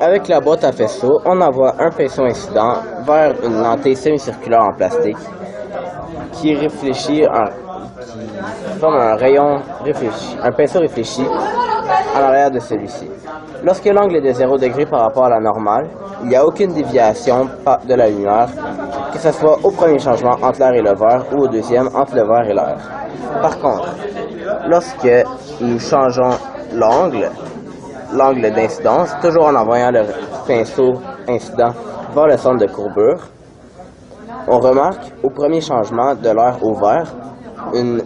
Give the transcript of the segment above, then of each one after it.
Avec la boîte à faisceau, on envoie un faisceau incident vers une lentille semi-circulaire en plastique qui forme un rayon réfléchi, un pinceau réfléchi à l'arrière de celui-ci. Lorsque l'angle est de 0 degré par rapport à la normale, il n'y a aucune déviation de la lumière, que ce soit au premier changement entre l'air et le verre ou au deuxième entre le verre et l'air. Par contre, lorsque nous changeons l'angle d'incidence, toujours en envoyant le pinceau incident vers le centre de courbure, on remarque au premier changement de l'air au vert une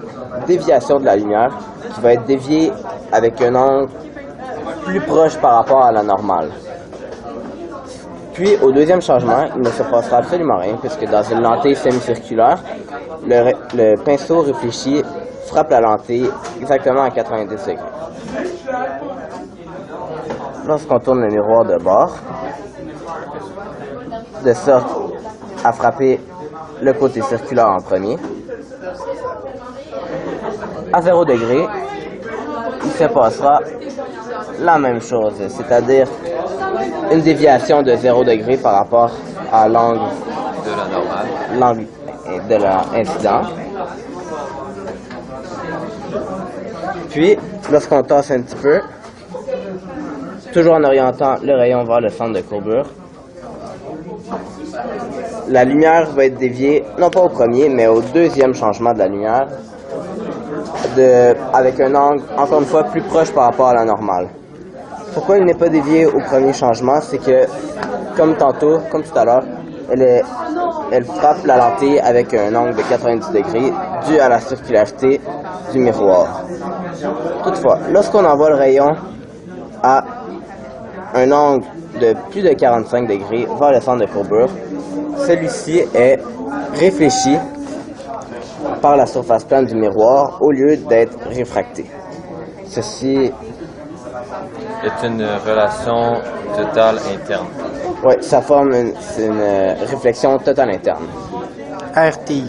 déviation de la lumière qui va être déviée avec un angle plus proche par rapport à la normale. Puis, au deuxième changement, il ne se passera absolument rien, puisque dans une lentille semi-circulaire, le pinceau réfléchi frappe la lentille exactement à 90 degrés. Lorsqu'on tourne le miroir de bord, de sorte à frapper le côté circulaire en premier, à 0 degré, il se passera la même chose, c'est-à-dire une déviation de 0 degré par rapport à l'angle de la normale, l'angle de l'incident. Puis, lorsqu'on tasse un petit peu, toujours en orientant le rayon vers le centre de courbure, la lumière va être déviée, non pas au premier, mais au deuxième changement de la lumière, avec un angle, encore une fois, plus proche par rapport à la normale. Pourquoi il n'est pas dévié au premier changement, c'est que, comme tout à l'heure, elle frappe la lentille avec un angle de 90 degrés dû à la circularité du miroir. Toutefois, lorsqu'on envoie le rayon à un angle de plus de 45 degrés vers le centre de courbure, celui-ci est réfléchi par la surface plane du miroir au lieu d'être réfracté. Ceci est une relation totale interne. Oui, ça forme une réflexion totale interne. RTI.